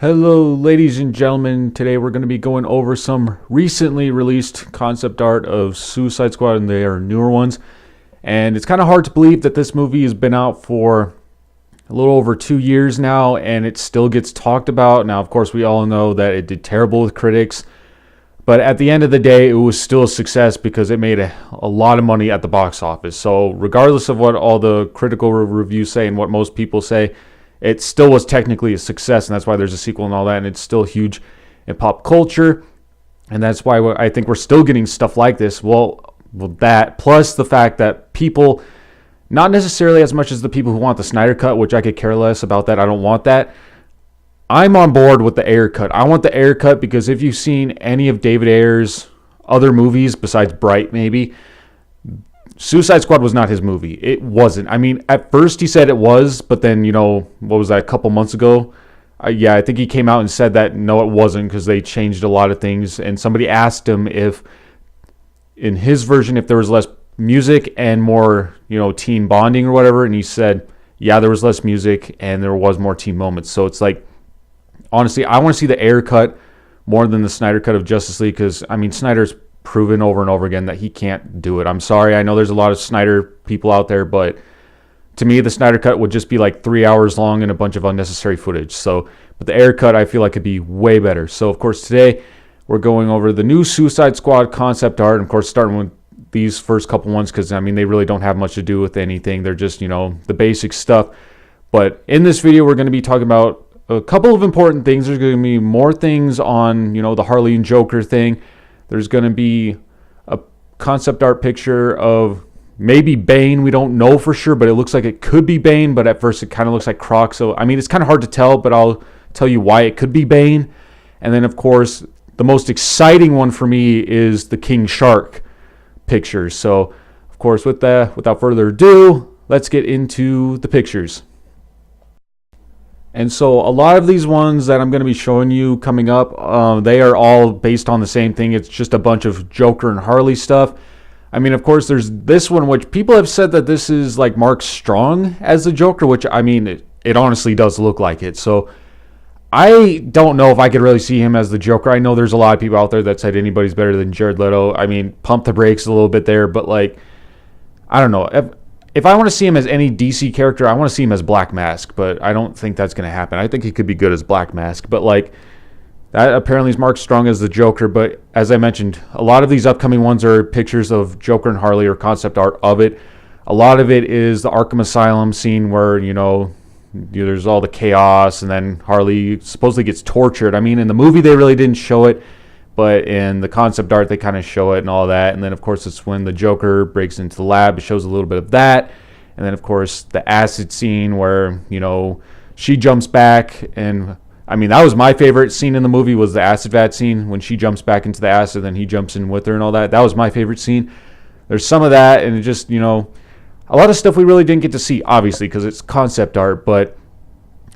Hello, ladies and gentlemen. Today we're going to be going over some recently released concept art of Suicide Squad, and they are newer ones. And it's kind of hard to believe that this movie has been out for a little over 2 years now, and it still gets talked about. Now, of course, we all know that it did terrible with critics, but at the end of the day, it was still a success because it made a lot of money at the box office. So regardless of what all the critical reviews say and what most people say, it still was technically a success, and that's why there's a sequel and all that, and it's still huge in pop culture, and that's why I think we're still getting stuff like this. Well, that, plus the fact that people, not necessarily as much as the people who want the Snyder Cut, which I could care less about that, I don't want that. I'm on board with the Ayer Cut. I want the Ayer Cut because if you've seen any of David Ayer's other movies, besides Bright maybe, Suicide Squad was not his movie. It wasn't. I mean, at first he said it was, but then, what was that, a couple months ago? I think he came out and said that, no, it wasn't, because they changed a lot of things. And somebody asked him if, in his version, if there was less music and more, team bonding or whatever. And he said, yeah, there was less music and there was more team moments. So it's like, honestly, I want to see the Ayer Cut more than the Snyder Cut of Justice League, because, I mean, Snyder's proven over and over again that he can't do it. I'm sorry. I know there's a lot of Snyder people out there, but to me, the Snyder Cut would just be like 3 hours long and a bunch of unnecessary footage. So, but the Ayer Cut, I feel like, could be way better. So, of course, today we're going over the new Suicide Squad concept art. And, of course, starting with these first couple ones because, I mean, they really don't have much to do with anything. They're just, the basic stuff. But in this video, we're going to be talking about a couple of important things. There's going to be more things on, the Harley and Joker thing. There's going to be a concept art picture of maybe Bane. We don't know for sure, but it looks like it could be Bane, but at first it kind of looks like Croc. So, I mean, it's kind of hard to tell, but I'll tell you why it could be Bane. And then, of course, the most exciting one for me is the King Shark picture. So, of course, without further ado, let's get into the pictures. And so a lot of these ones that I'm going to be showing you coming up, they are all based on the same thing. It's just a bunch of Joker and Harley stuff. I mean, of course, there's this one, which people have said that this is like Mark Strong as the Joker, which, I mean, it honestly does look like it. So I don't know if I could really see him as the Joker. I know there's a lot of people out there that said anybody's better than Jared Leto. I mean, pump the brakes a little bit there, but like, I don't know. If I want to see him as any DC character, I want to see him as Black Mask, but I don't think that's going to happen. I think he could be good as Black Mask, but like, that apparently is Mark Strong as the Joker. But as I mentioned, a lot of these upcoming ones are pictures of Joker and Harley or concept art of it. A lot of it is the Arkham Asylum scene where, there's all the chaos and then Harley supposedly gets tortured. I mean, in the movie, they really didn't show it, but in the concept art, they kind of show it and all that. And then, of course, it's when the Joker breaks into the lab. It shows a little bit of that. And then, of course, the acid scene where, she jumps back. And, I mean, that was my favorite scene in the movie, was the acid vat scene when she jumps back into the acid, then he jumps in with her and all that. That was my favorite scene. There's some of that, and it just, a lot of stuff we really didn't get to see, obviously, because it's concept art. But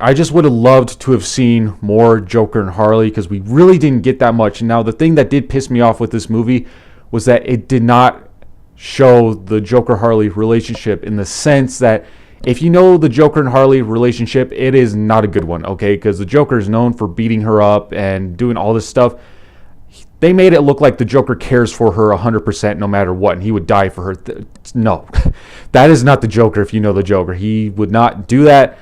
I just would have loved to have seen more Joker and Harley because we really didn't get that much. And now the thing that did piss me off with this movie was that it did not show the Joker-Harley relationship, in the sense that if you know the Joker and Harley relationship, it is not a good one, okay? Because the Joker is known for beating her up and doing all this stuff. They made it look like the Joker cares for her 100% no matter what, and he would die for her. No, that is not the Joker if you know the Joker. He would not do that.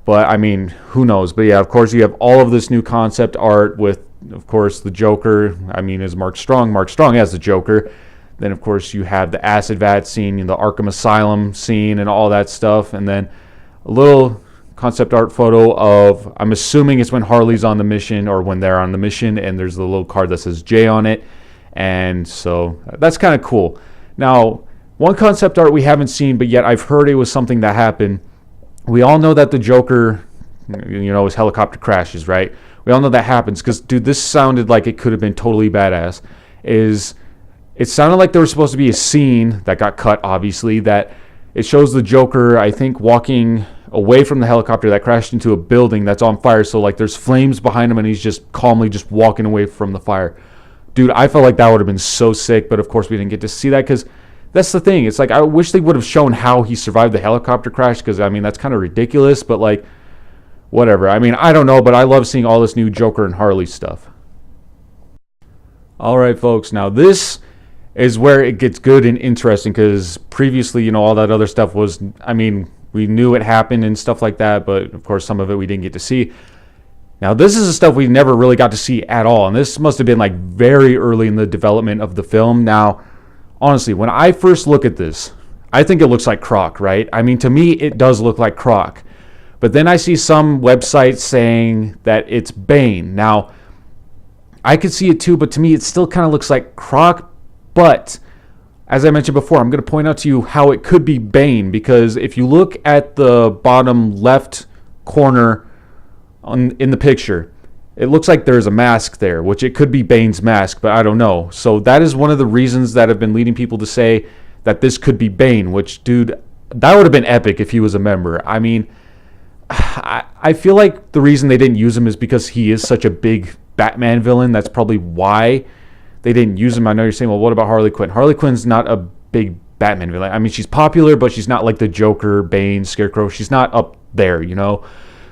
But, I mean, who knows? But, yeah, of course, you have all of this new concept art with, of course, the Joker, I mean, is Mark Strong as the Joker. Then, of course, you have the acid vat scene, the Arkham Asylum scene, and all that stuff. And then a little concept art photo of, I'm assuming it's when Harley's on the mission or when they're on the mission, and there's the little card that says J on it. And so that's kind of cool. Now, one concept art we haven't seen, but yet I've heard it was something that happened. We all know that the Joker, his helicopter crashes, right? We all know that happens because, dude, this sounded like it could have been totally badass. It sounded like there was supposed to be a scene that got cut, obviously, that it shows the Joker, I think, walking away from the helicopter that crashed into a building that's on fire. So, like, there's flames behind him and he's just calmly just walking away from the fire. Dude, I felt like that would have been so sick, but of course we didn't get to see that because that's the thing. It's like, I wish they would have shown how he survived the helicopter crash because, I mean, that's kind of ridiculous. But, like, whatever. I mean, I don't know, but I love seeing all this new Joker and Harley stuff. All right, folks. Now this is where it gets good and interesting, because previously, all that other stuff was, I mean, we knew it happened and stuff like that, but of course some of it we didn't get to see. Now this is the stuff we never really got to see at all, and this must have been like very early in the development of the film. Now, honestly, when I first look at this, I think it looks like Croc, right? I mean, to me, it does look like Croc. But then I see some websites saying that it's Bane. Now, I could see it too, but to me, it still kind of looks like Croc. But as I mentioned before, I'm going to point out to you how it could be Bane, because if you look at the bottom left corner in the picture, it looks like there's a mask there, which it could be Bane's mask, but I don't know. So that is one of the reasons that have been leading people to say that this could be Bane, which, dude, that would have been epic if he was a member. I mean, I feel like the reason they didn't use him is because he is such a big Batman villain. That's probably why they didn't use him. I know you're saying, well, what about Harley Quinn? Harley Quinn's not a big Batman villain. I mean, she's popular, but she's not like the Joker, Bane, Scarecrow. She's not up there,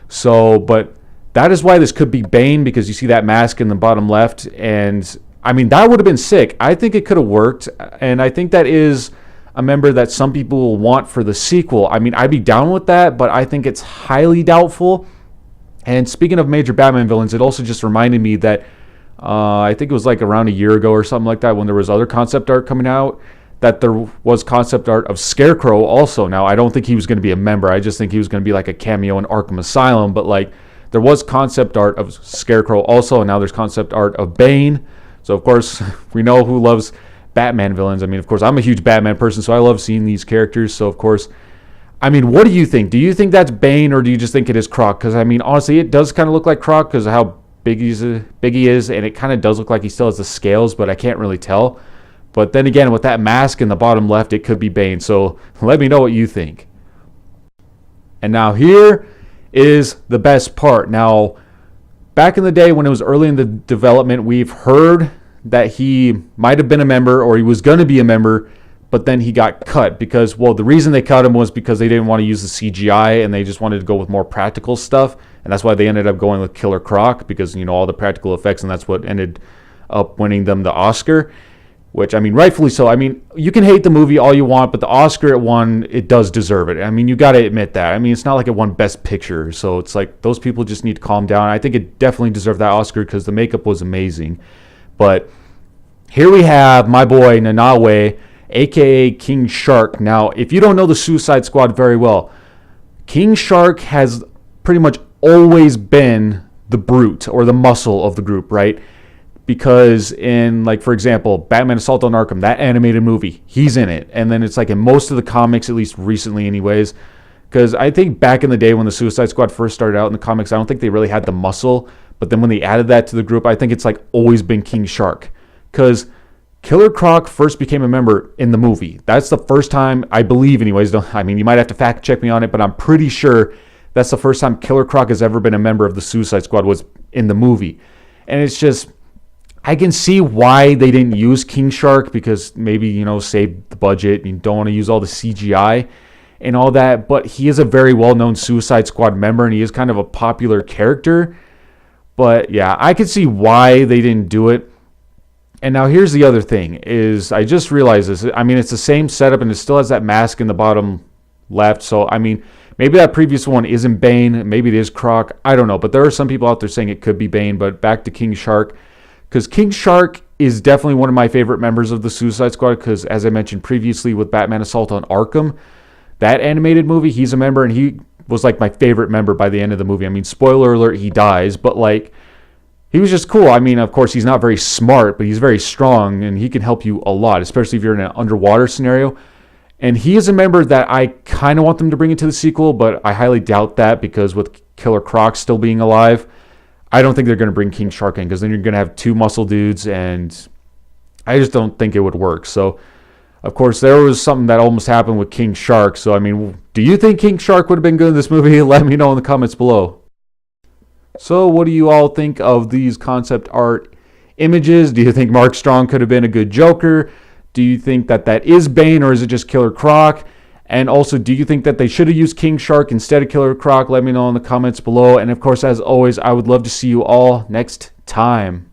So, but that is why this could be Bane, because you see that mask in the bottom left. And, I mean, that would have been sick. I think it could have worked. And I think that is a member that some people will want for the sequel. I mean, I'd be down with that, but I think it's highly doubtful. And speaking of major Batman villains, it also just reminded me that I think it was like around a year ago or something like that, when there was other concept art coming out, that there was concept art of Scarecrow also. Now, I don't think he was going to be a member. I just think he was going to be like a cameo in Arkham Asylum. But like, there was concept art of Scarecrow also, and now there's concept art of Bane. So of course, we know who loves Batman villains. I mean, of course, I'm a huge Batman person, so I love seeing these characters. So of course, I mean, what do you think? Do you think that's Bane, or do you just think it is Croc? Because I mean, honestly, it does kind of look like Croc because of how big he is, and it kind of does look like he still has the scales, but I can't really tell. But then again, with that mask in the bottom left, it could be Bane. So let me know what you think. And now here is the best part. Now, back in the day when it was early in the development, we've heard that he might have been a member, or he was going to be a member, but then he got cut because, well, the reason they cut him was because they didn't want to use the CGI and they just wanted to go with more practical stuff. And that's why they ended up going with Killer Croc, because, all the practical effects, and that's what ended up winning them the Oscar. Which, I mean, rightfully so. I mean, you can hate the movie all you want, but the Oscar it won, it does deserve it. I mean, you got to admit that. I mean, it's not like it won Best Picture, so it's like those people just need to calm down. I think it definitely deserved that Oscar because the makeup was amazing. But here we have my boy Nanaue, a.k.a. King Shark. Now, if you don't know the Suicide Squad very well, King Shark has pretty much always been the brute or the muscle of the group, right? Because in, like, for example, Batman Assault on Arkham, that animated movie, he's in it. And then it's like in most of the comics, at least recently anyways, because I think back in the day when the Suicide Squad first started out in the comics, I don't think they really had the muscle. But then when they added that to the group, I think it's like always been King Shark. Because Killer Croc first became a member in the movie. That's the first time, I believe anyways. I mean, you might have to fact check me on it, but I'm pretty sure that's the first time Killer Croc has ever been a member of the Suicide Squad was in the movie. And it's just, I can see why they didn't use King Shark, because maybe, save the budget. You don't want to use all the CGI and all that. But he is a very well-known Suicide Squad member, and he is kind of a popular character. But yeah, I can see why they didn't do it. And now here's the other thing, is I just realized this. I mean, it's the same setup, and it still has that mask in the bottom left. So, I mean, maybe that previous one isn't Bane. Maybe it is Croc. I don't know. But there are some people out there saying it could be Bane. But back to King Shark. Because King Shark is definitely one of my favorite members of the Suicide Squad, because as I mentioned previously with Batman Assault on Arkham, that animated movie, he's a member, and he was like my favorite member by the end of the movie. I mean, spoiler alert, he dies, but like, he was just cool. I mean, of course, he's not very smart, but he's very strong, and he can help you a lot, especially if you're in an underwater scenario. And he is a member that I kind of want them to bring into the sequel, but I highly doubt that, because with Killer Croc still being alive, I don't think they're going to bring King Shark in, because then you're going to have two muscle dudes, and I just don't think it would work. So, of course, there was something that almost happened with King Shark. So, I mean, do you think King Shark would have been good in this movie? Let me know in the comments below. So, what do you all think of these concept art images? Do you think Mark Strong could have been a good Joker? Do you think that is Bane, or is it just Killer Croc? And also, do you think that they should have used King Shark instead of Killer Croc? Let me know in the comments below. And of course, as always, I would love to see you all next time.